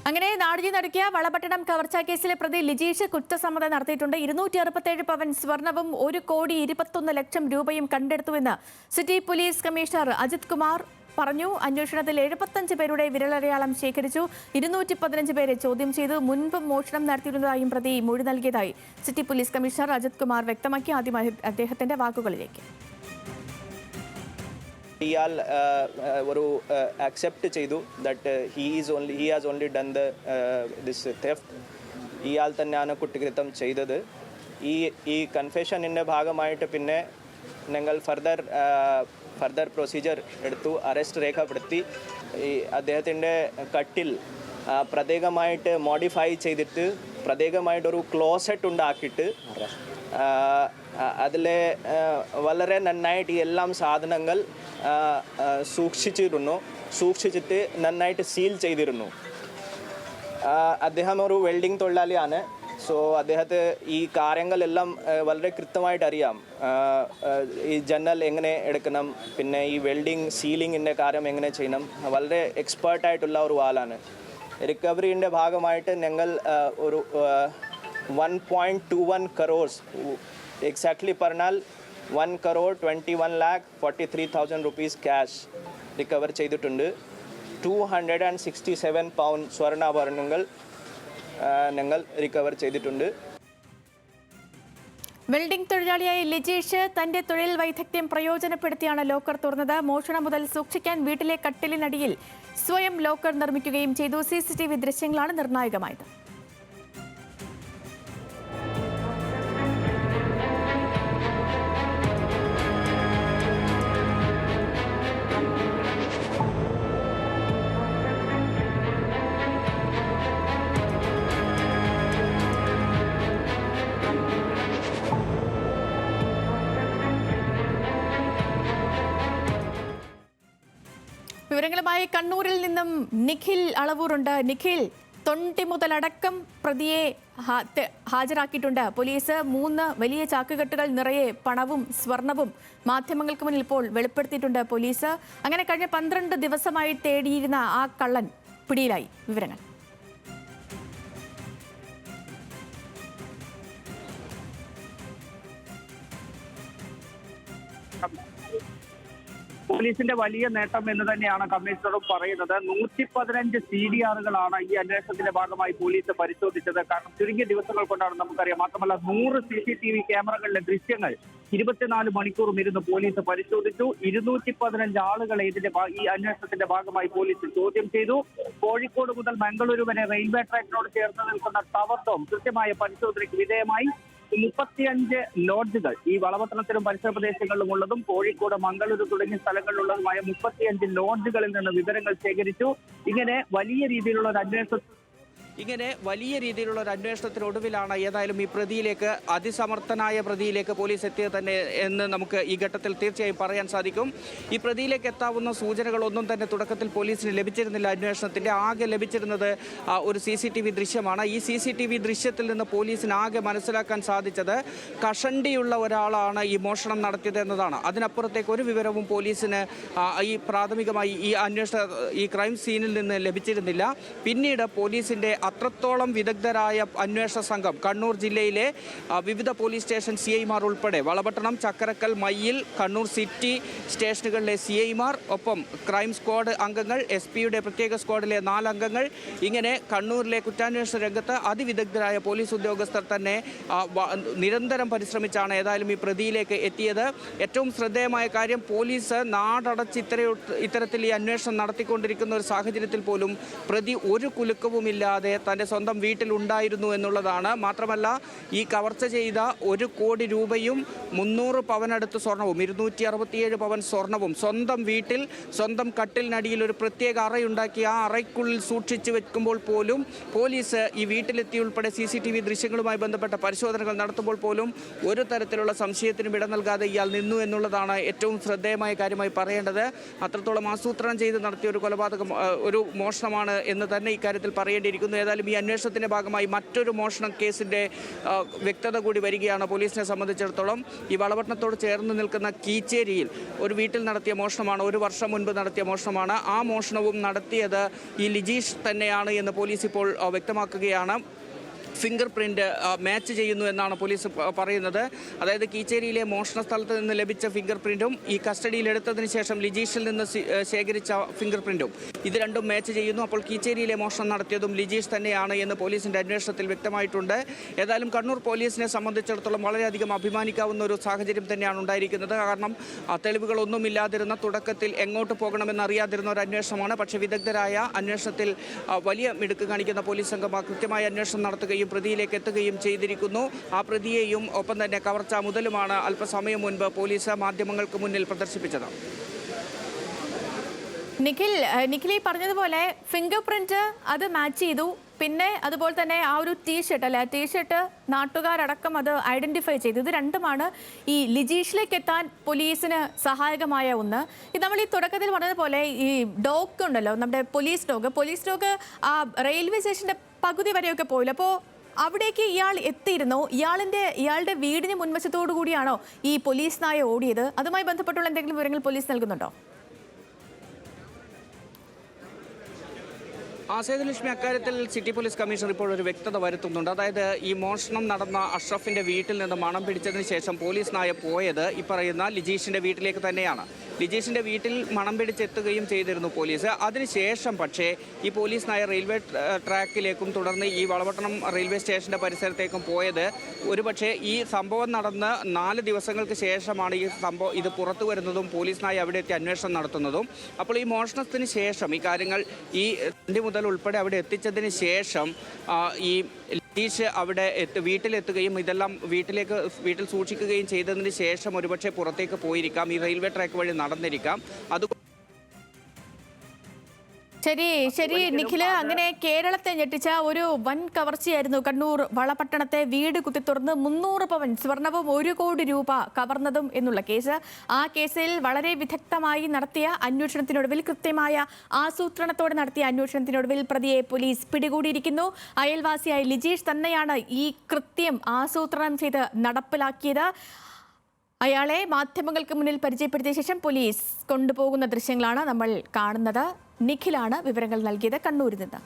അങ്ങനെ നാടിനെ നടുക്കിയ വളപട്ടണം കവർച്ചാ കേസിലെ പ്രതി ലിജീഷ് കുറ്റസമ്മതം നടത്തിയിട്ടുണ്ട്. 267 പവൻ സ്വർണവും 1,21,00,000 രൂപയും കണ്ടെടുത്തുവെന്ന് city police commissioner Ajith Kumar പറഞ്ഞു. അന്വേഷണത്തിൽ 75 പേരുടെ വിരലടയാളം ശേഖരിച്ചു. 215 പേരെ ചോദ്യം ചെയ്തു. മുൻപ് മോഷണം നടത്തിയിരുന്നതായും പ്രതി മൊഴി നൽകിയതായി city police commissioner Ajith Kumar വ്യക്തമാക്കി. ആദ്യം അദ്ദേഹത്തിന്റെ വാക്കുകളിലേക്ക്. ഇയാൾ ഒരു അക്സെപ്റ്റ് ചെയ്തു that he has only done this theft. ഇയാൾ തന്നെയാണ് കുറ്റകൃത്യം ചെയ്തത്. ഈ കൺഫെഷനിൻ്റെ ഭാഗമായിട്ട് പിന്നെ ഞങ്ങൾ ഫർദർ പ്രൊസീജിയർ എടുത്തു. അറസ്റ്റ് രേഖപ്പെടുത്തി അദ്ദേഹത്തിൻ്റെ കട്ടിൽ പ്രത്യേകമായിട്ട് മോഡിഫൈ ചെയ്തിട്ട് പ്രത്യേകമായിട്ടൊരു ക്ലോസറ്റ് ഉണ്ടാക്കിയിട്ട് അതിലെ വളരെ നന്നായിട്ട് എല്ലാം സാധനങ്ങൾ സൂക്ഷിച്ചിട്ട് നന്നായിട്ട് സീൽ ചെയ്തിരുന്നു. അദ്ദേഹം ഒരു വെൽഡിംഗ് തൊഴിലാളിയാണ്. സോ അദ്ദേഹത്തെ ഈ കാര്യങ്ങളെല്ലാം വളരെ കൃത്യമായിട്ട് അറിയാം. ഈ ജനൽ എങ്ങനെ എടുക്കണം, പിന്നെ ഈ വെൽഡിംഗ് സീലിങ്ങിൻ്റെ കാര്യം എങ്ങനെ ചെയ്യണം, വളരെ എക്സ്പേർട്ടായിട്ടുള്ള ഒരു ആളാണ്. റിക്കവറിൻ്റെ ഭാഗമായിട്ട് ഞങ്ങൾ ഒരു 1.21 crores എക്സാക്ട്ലി പറഞ്ഞാൽ 1,21,43,000 rupees ക്യാഷ് റിക്കവർ ചെയ്തിട്ടുണ്ട്. 267 പൗണ്ട് സ്വർണ്ണാഭരണങ്ങൾ ഞങ്ങൾ റിക്കവർ ചെയ്തിട്ടുണ്ട്. വെൽഡിംഗ് തൊഴിലാളിയായ ലിജീഷ് തന്റെ തൊഴിൽ വൈദഗ്ധ്യം പ്രയോജനപ്പെടുത്തിയാണ് ലോക്കർ തുറന്നത്. മോഷണം മുതൽ സൂക്ഷിക്കാൻ വീട്ടിലെ കട്ടിലിനടിയിൽ സ്വയം ലോക്കർ നിർമ്മിക്കുകയും ചെയ്തു. CCTV ദൃശ്യങ്ങളാണ് നിർണായകമായത്. വിവരങ്ങളുമായി കണ്ണൂരിൽ നിന്നും നിഖിൽ അളവൂറുണ്ട്. നിഖിൽ, തൊണ്ടി മുതലടക്കം പ്രതിയെ ഹാജരാക്കിയിട്ടുണ്ട് പോലീസ്. 3 വലിയ ചാക്കുകെട്ടുകൾ നിറയെ പണവും സ്വർണവും മാധ്യമങ്ങൾക്ക് മുന്നിൽ ഇപ്പോൾ വെളിപ്പെടുത്തിയിട്ടുണ്ട് പോലീസ്. അങ്ങനെ കഴിഞ്ഞ 12 ദിവസമായി തേടിയിരുന്ന ആ കള്ളൻ പിടിയിലായി. വിവരങ്ങൾ. പോലീസിന്റെ വലിയ നേട്ടം എന്ന് തന്നെയാണ് കമ്മീഷണറും പറയുന്നത്. 115 CDRകളാണ് ഈ അന്വേഷണത്തിന്റെ ഭാഗമായി പോലീസ് പരിശോധിച്ചത്. കാരണം ചുരുങ്ങിയ ദിവസങ്ങൾ കൊണ്ടാണ് നമുക്കറിയാം. മാത്രമല്ല 100 CCTV ക്യാമറകളിലെ ദൃശ്യങ്ങൾ 24 മണിക്കൂറും ഇരുന്ന് പോലീസ് പരിശോധിച്ചു. 215 ആളുകളെ ഈ അന്വേഷണത്തിന്റെ ഭാഗമായി പോലീസ് ചോദ്യം ചെയ്തു. കോഴിക്കോട് മുതൽ മംഗളൂരു വരെ റെയിൽവേ ട്രാക്കിനോട് ചേർന്ന് നിൽക്കുന്ന ടവർ ഡോം കൃത്യമായ പരിശോധനയ്ക്ക് വിധേയമായി. 35 ലോഡ്ജുകൾ ഈ വളപട്ടണത്തിലും പരിസര പ്രദേശങ്ങളിലും ഉള്ളതും കോഴിക്കോട്, മംഗളൂരു തുടങ്ങിയ സ്ഥലങ്ങളിലുള്ളതുമായ 35 ലോഡ്ജുകളിൽ നിന്ന് വിവരങ്ങൾ ശേഖരിച്ചു. ഇങ്ങനെ വലിയ രീതിയിലുള്ള ഒരു അന്വേഷണത്തിനൊടുവിലാണ് ഏതായാലും ഈ പ്രതിയിലേക്ക്, അതിസമർത്ഥനായ പ്രതിയിലേക്ക് പോലീസ് എത്തിയത് തന്നെ എന്ന് നമുക്ക് ഈ ഘട്ടത്തിൽ തീർച്ചയായും പറയാൻ സാധിക്കും. ഈ പ്രതിയിലേക്ക് എത്താവുന്ന സൂചനകളൊന്നും തന്നെ തുടക്കത്തിൽ പോലീസിന് ലഭിച്ചിരുന്നില്ല. അന്വേഷണത്തിൻ്റെ ആകെ ലഭിച്ചിരുന്നത് ഒരു CCTV ദൃശ്യമാണ്. ഈ CCTV ദൃശ്യത്തിൽ നിന്ന് പോലീസിന് ആകെ മനസ്സിലാക്കാൻ സാധിച്ചത് കഷണ്ടിയുള്ള ഒരാളാണ് ഈ മോഷണം നടത്തിയത് എന്നതാണ്. അതിനപ്പുറത്തേക്ക് ഒരു വിവരവും പോലീസിന് ഈ പ്രാഥമികമായി ഈ ക്രൈം സീനിൽ നിന്ന് ലഭിച്ചിരുന്നില്ല. പിന്നീട് പോലീസിൻ്റെ അത്രത്തോളം വിദഗ്ധരായ അന്വേഷണ സംഘം കണ്ണൂർ ജില്ലയിലെ വിവിധ പോലീസ് സ്റ്റേഷൻ CIമാർ ഉൾപ്പെടെ വളപട്ടണം, ചക്കരക്കൽ, മയ്യിൽ, കണ്ണൂർ സിറ്റി സ്റ്റേഷനുകളിലെ CIമാർ, ഒപ്പം ക്രൈം സ്ക്വാഡ് അംഗങ്ങൾ, SP-യുടെ പ്രത്യേക സ്ക്വാഡിലെ 4 അംഗങ്ങൾ, ഇങ്ങനെ കണ്ണൂരിലെ കുറ്റാന്വേഷണ രംഗത്ത് അതിവിദഗ്ധരായ പോലീസ് ഉദ്യോഗസ്ഥർ തന്നെ നിരന്തരം പരിശ്രമിച്ചാണ് ഏതായാലും ഈ പ്രതിയിലേക്ക് എത്തിയത്. ഏറ്റവും ശ്രദ്ധേയമായ കാര്യം, പോലീസ് നാടടച്ച് ഇത്തരത്തിൽ ഈ അന്വേഷണം നടത്തിക്കൊണ്ടിരിക്കുന്ന ഒരു സാഹചര്യത്തിൽ പോലും പ്രതി ഒരു കുലുക്കവുമില്ലാതെ തൻ്റെ സ്വന്തം വീട്ടിലുണ്ടായിരുന്നു എന്നുള്ളതാണ്. മാത്രമല്ല, ഈ കവർച്ച ചെയ്ത 1 കോടി രൂപയും 300 പവനടുത്ത് സ്വർണവും 267 പവൻ സ്വർണവും സ്വന്തം വീട്ടിൽ, സ്വന്തം കട്ടിലിനടിയിൽ ഒരു പ്രത്യേക അറയുണ്ടാക്കി ആ അറയ്ക്കുള്ളിൽ സൂക്ഷിച്ചു വെക്കുമ്പോൾ പോലും പോലീസ് ഈ വീട്ടിലെത്തി ഉൾപ്പെടെ CCTV ദൃശ്യങ്ങളുമായി ബന്ധപ്പെട്ട പരിശോധനകൾ നടത്തുമ്പോൾ പോലും ഒരു തരത്തിലുള്ള സംശയത്തിനും ഇട നൽകാതെ ഇയാൾ നിന്നു എന്നുള്ളതാണ് ഏറ്റവും ശ്രദ്ധേയമായ കാര്യമായി പറയേണ്ടത്. അത്രത്തോളം ആസൂത്രണം ചെയ്ത് നടത്തിയ ഒരു കൊലപാതകം, ഒരു മോഷണമാണ് എന്ന് തന്നെ ഇക്കാര്യത്തിൽ പറയേണ്ടിയിരിക്കുന്നു. ഏതായാലും ഈ അന്വേഷണത്തിൻ്റെ ഭാഗമായി മറ്റൊരു മോഷണ കേസിൻ്റെ വ്യക്തത കൂടി വരികയാണ് പോലീസിനെ സംബന്ധിച്ചിടത്തോളം. ഈ വളപട്ടണത്തോട് ചേർന്ന് നിൽക്കുന്ന കീച്ചേരിയിൽ ഒരു വീട്ടിൽ നടത്തിയ മോഷണമാണ്, 1 വർഷം മുൻപ് നടത്തിയ മോഷണമാണ്. ആ മോഷണവും നടത്തിയത് ഈ ലിജീഷ് തന്നെയാണ് എന്ന് പോലീസ് ഇപ്പോൾ വ്യക്തമാക്കുകയാണ്. ഫിംഗർ പ്രിൻ്റ് മാച്ച് ചെയ്യുന്നു എന്നാണ് പോലീസ് പറയുന്നത്. അതായത് കീച്ചേരിയിലെ മോഷണ സ്ഥലത്ത് നിന്ന് ലഭിച്ച ഫിംഗർ പ്രിൻറ്റും ഈ കസ്റ്റഡിയിലെടുത്തതിന് ശേഷം ലിജീഷിൽ നിന്ന് ശേഖരിച്ച ഫിംഗർ പ്രിൻറ്റും ഇത് രണ്ടും മാച്ച് ചെയ്യുന്നു. അപ്പോൾ കീച്ചേരിയിലെ മോഷണം നടത്തിയതും ലിജീഷ് തന്നെയാണ് എന്ന് പോലീസിൻ്റെ അന്വേഷണത്തിൽ വ്യക്തമായിട്ടുണ്ട്. ഏതായാലും കണ്ണൂർ പോലീസിനെ സംബന്ധിച്ചിടത്തോളം വളരെയധികം അഭിമാനിക്കാവുന്ന ഒരു സാഹചര്യം തന്നെയാണ് ഉണ്ടായിരിക്കുന്നത്. കാരണം തെളിവുകളൊന്നുമില്ലാതിരുന്ന, തുടക്കത്തിൽ എങ്ങോട്ട് പോകണമെന്ന് അറിയാതിരുന്ന ഒരു അന്വേഷണമാണ്. പക്ഷേ വിദഗ്ധരായ അന്വേഷണത്തിൽ വലിയ മിടുക്ക് കാണിക്കുന്ന പോലീസ് സംഘം കൃത്യമായ അന്വേഷണം നടത്തുകയും പ്രതിയിലേക്ക് എത്തുകയും ചെയ്തിരിക്കുന്നു. ആ പ്രതിയെയും ഒപ്പം തന്നെ കവർച്ചാ മുതലുമാണ് അല്പസമയം മുൻപ് പോലീസ് മാധ്യമങ്ങൾക്ക് മുന്നിൽ പ്രദർശിപ്പിച്ചത്. നിഖിൽ പറഞ്ഞതുപോലെ ഫിംഗർ പ്രിന്റ് അത് മാച്ച് ചെയ്തു. പിന്നെ അതുപോലെ തന്നെ ആ ഒരു ടീഷർട്ട് നാട്ടുകാരടക്കം അത് ഐഡന്റിഫൈ ചെയ്തു. ഇത് രണ്ടുമാണ് ഈ ലിജീഷിലേക്ക് എത്താൻ പോലീസിന് സഹായകമായ ഒന്ന്. ഇത് നമ്മൾ ഈ തുടക്കത്തിൽ പറഞ്ഞതുപോലെ ഈ ഡോഗ് ഉണ്ടല്ലോ, നമ്മുടെ പോലീസ് ഡോഗ് ആ റെയിൽവേ സ്റ്റേഷന്റെ പകുതി വരെയൊക്കെ പോയില്ല. അപ്പോൾ അവിടേക്ക് ഇയാൾ എത്തിയിരുന്നോ? ഇയാളുടെ വീടിന് മുൻവശത്തോടു കൂടിയാണോ ഈ പോലീസ് നായ ഓടിയത്? അതുമായി ബന്ധപ്പെട്ടുള്ള എന്തെങ്കിലും വിവരങ്ങൾ പോലീസ് നൽകുന്നുണ്ടോ? സേതുലക്ഷ്മി, അക്കാര്യത്തിൽ സിറ്റി പോലീസ് കമ്മീഷണർ ഇപ്പോൾ ഒരു വ്യക്തത വരുത്തുന്നുണ്ട്. അതായത് ഈ മോഷണം നടന്ന അഷ്റഫിന്റെ വീട്ടിൽ നിന്ന് മണം പിടിച്ചതിന് ശേഷം പോലീസ് നായ പോയത് ഈ പറയുന്ന ലിജീഷിന്റെ വീട്ടിലേക്ക് തന്നെയാണ്. ലിജീഷിന്റെ വീട്ടിൽ മണം പിടിച്ചെത്തുകയും ചെയ്തിരുന്നു പോലീസ്. അതിനുശേഷം പക്ഷേ ഈ പോലീസ് നായ റെയിൽവേ ട്രാക്കിലേക്കും തുടർന്ന് ഈ വളപട്ടണം റെയിൽവേ സ്റ്റേഷന്റെ പരിസരത്തേക്കും പോയത് ഒരുപക്ഷെ ഈ സംഭവം നടന്ന് 4 ദിവസങ്ങൾക്ക് ശേഷമാണ് ഇത് പുറത്തു വരുന്നതും പോലീസ് നായ അവിടെ എത്തി അന്വേഷണം നടത്തുന്നതും. അപ്പോൾ ഈ മോഷണത്തിന് ശേഷം ഈ കാര്യങ്ങൾ ഈ മുതൽ ഉൾപ്പെടെ അവിടെ എത്തിച്ചതിന് ശേഷം ഈ ലിജീഷ് അവിടെ വീട്ടിലെത്തുകയും ഇതെല്ലാം വീട്ടിൽ സൂക്ഷിക്കുകയും ചെയ്തതിന് ശേഷം ഒരുപക്ഷെ പുറത്തേക്ക് പോയിരിക്കാം, ഈ റെയിൽവേ ട്രാക്ക് വഴി നടന്നിരിക്കാം. ശരി നിഖില്, അങ്ങനെ കേരളത്തെ ഞെട്ടിച്ച ഒരു വൻ കവർച്ചയായിരുന്നു കണ്ണൂർ വളപട്ടണത്തെ വീട് കുത്തിത്തുറന്ന് 300 പവൻ സ്വർണവും 1 കോടി രൂപ കവർന്നതും എന്നുള്ള കേസ്. ആ കേസിൽ വളരെ വിദഗ്ധമായി നടത്തിയ അന്വേഷണത്തിനൊടുവിൽ, കൃത്യമായ ആസൂത്രണത്തോടെ നടത്തിയ അന്വേഷണത്തിനൊടുവിൽ പ്രതിയെ പോലീസ് പിടികൂടിയിരിക്കുന്നു. അയൽവാസിയായ ലിജീഷ് തന്നെയാണ് ഈ കൃത്യം ആസൂത്രണം ചെയ്ത് നടപ്പിലാക്കിയത്. അയാളെ മാധ്യമങ്ങൾക്ക് മുന്നിൽ പരിചയപ്പെടുത്തിയ ശേഷം പോലീസ് കൊണ്ടുപോകുന്ന ദൃശ്യങ്ങളാണ് നമ്മൾ കാണുന്നത്. നിഖിലാണ് വിവരങ്ങൾ നൽകിയത് കണ്ണൂരിൽ നിന്ന്.